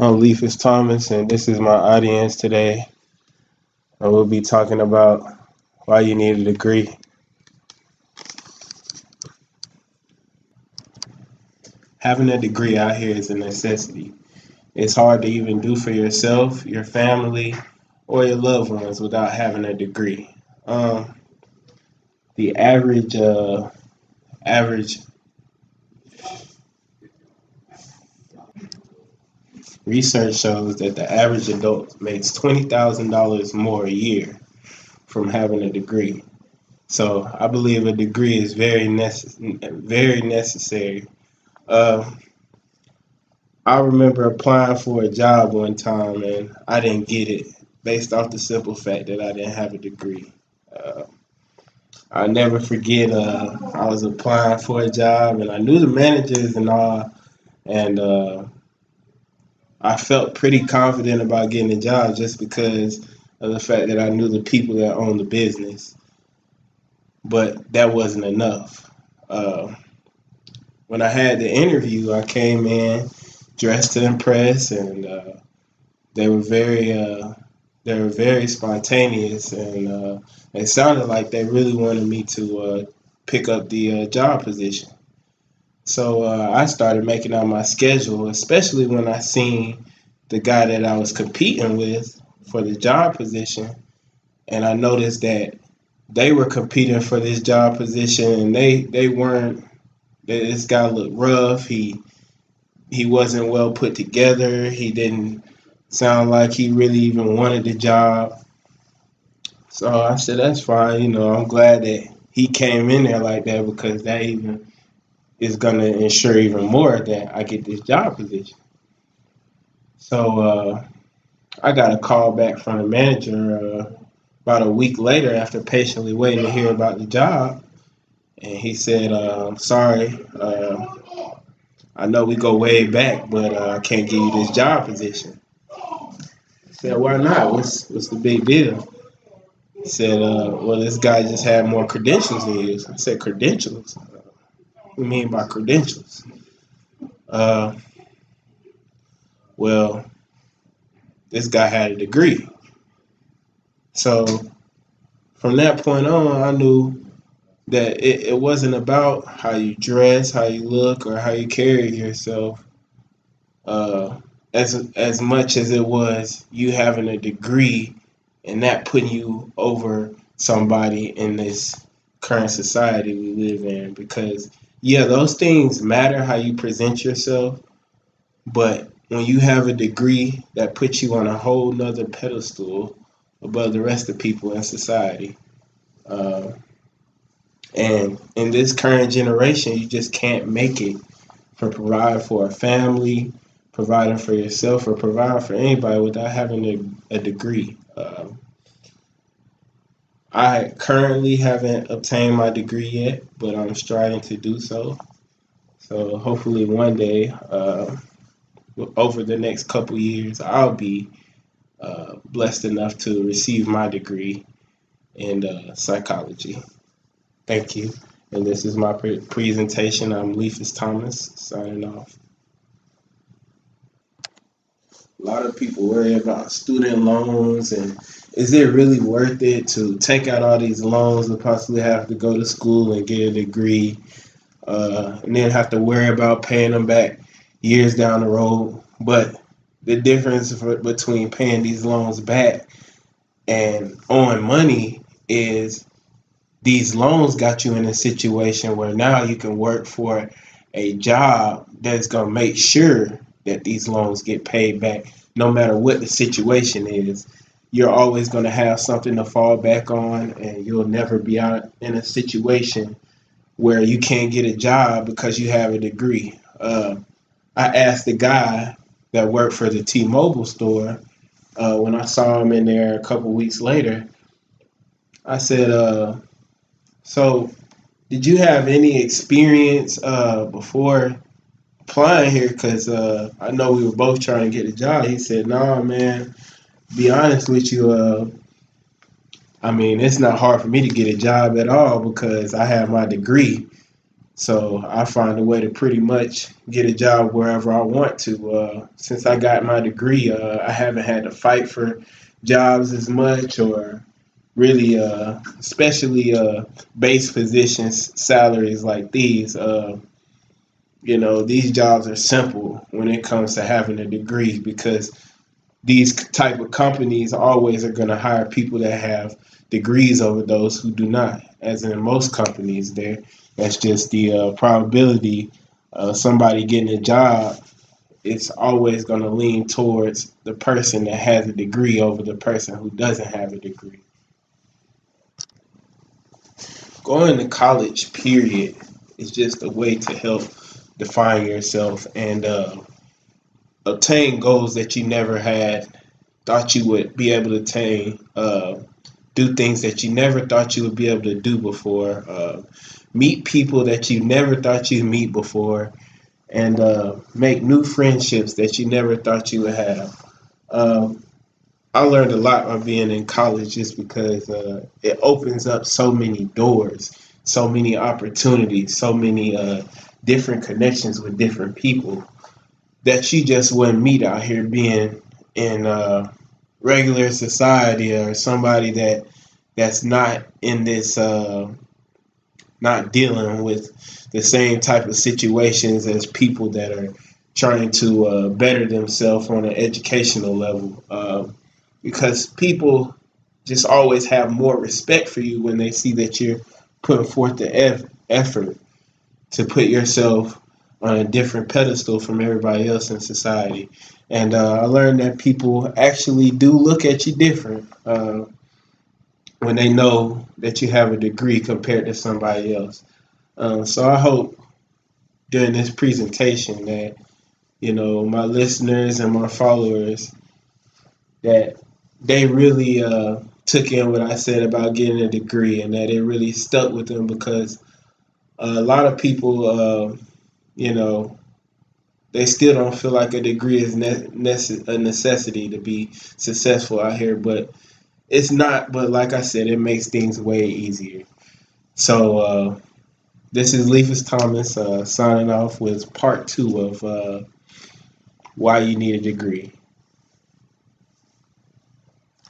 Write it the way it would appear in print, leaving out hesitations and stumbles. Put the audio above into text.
I'm Leafus Thomas, and this is my audience today. And we'll be talking about why you need a degree. Having a degree out here is a necessity. It's hard to even do for yourself, your family, or your loved ones without having a degree. Um, the average research shows that the average adult makes $20,000 more a year from having a degree. So I believe a degree is very necessary. Uh, I remember applying for a job one time and I didn't get it based off the simple fact that I didn't have a degree. Uh, I'll never forget, I was applying for a job and I knew the managers and all, and I felt pretty confident about getting a job just because of the fact that I knew the people that owned the business. But that wasn't enough. Uh, when I had the interview, I came in dressed to impress, and they were very they were very spontaneous, and it sounded like they really wanted me to pick up the job position. So I started making out my schedule, especially when I seen the guy that I was competing with for the job position, and I noticed that they were competing for this job position, and they weren't. This guy looked rough. He wasn't well put together. He didn't sound like he really even wanted the job. So I said, that's fine. I'm glad that he came in there like that because that even is going to ensure even more that I get this job position. So I got a call back from the manager about a week later after patiently waiting to hear about the job. And he said, sorry, I know we go way back, but I can't give you this job position. I said, why not? What's the big deal? He said, well, this guy just had more credentials than you. I said, credentials? What do you mean by credentials? Uh, well, this guy had a degree. So from that point on, I knew that it wasn't about how you dress, how you look, or how you carry yourself, uh, as much as it was you having a degree and that putting you over somebody in this current society we live in. Because yeah, those things matter how you present yourself, but when you have a degree, that puts you on a whole nother pedestal above the rest of people in society. Uh, and in this current generation, you just can't make it for providing for a family, providing for yourself, or providing for anybody without having a degree. I currently haven't obtained my degree yet, but I'm striving to do so. So hopefully one day, over the next couple years, I'll be blessed enough to receive my degree in psychology. Thank you. And this is my presentation. I'm Leafus Thomas, signing off. A lot of people worry about student loans and is it really worth it to take out all these loans and possibly have to go to school and get a degree, and then have to worry about paying them back years down the road? But the difference between paying these loans back and owing money is these loans got you in a situation where now you can work for a job that's going to make sure that these loans get paid back no matter what the situation is. You're always going to have something to fall back on, and you'll never be out in a situation where you can't get a job because you have a degree. I asked the guy that worked for the T-Mobile store when I saw him in there a couple weeks later. I said, so, did you have any experience before applying here? Because I know we were both trying to get a job. He said, "No, man. Be honest with you. I mean, it's not hard for me to get a job at all because I have my degree. So I find a way to pretty much get a job wherever I want to. Since I got my degree, I haven't had to fight for jobs as much, or really, especially base positions, salaries like these. These jobs are simple when it comes to having a degree, because these type of companies always are going to hire people that have degrees over those who do not. As in most companies, there, that's just the probability of somebody getting a job. It's always going to lean towards the person that has a degree over the person who doesn't have a degree. Going to college, period, is just a way to help define yourself and obtain goals that you never had thought you would be able to attain, do things that you never thought you would be able to do before, meet people that you never thought you'd meet before, and make new friendships that you never thought you would have. Um, I learned a lot by being in college, just because it opens up so many doors, so many opportunities, so many different connections with different people that you just wouldn't meet out here being in regular society, or somebody that's not in this not dealing with the same type of situations as people that are trying to better themselves on an educational level, because people just always have more respect for you when they see that you're putting forth the effort to put yourself on a different pedestal from everybody else in society. And I learned that people actually do look at you different when they know that you have a degree compared to somebody else. So I hope during this presentation that my listeners and my followers, that they really took in what I said about getting a degree, and that it really stuck with them, because a lot of people, you know, they still don't feel like a degree is a necessity to be successful out here, but it's not. But like I said, it makes things way easier. So this is Leafus Thomas signing off with part two of why you need a degree.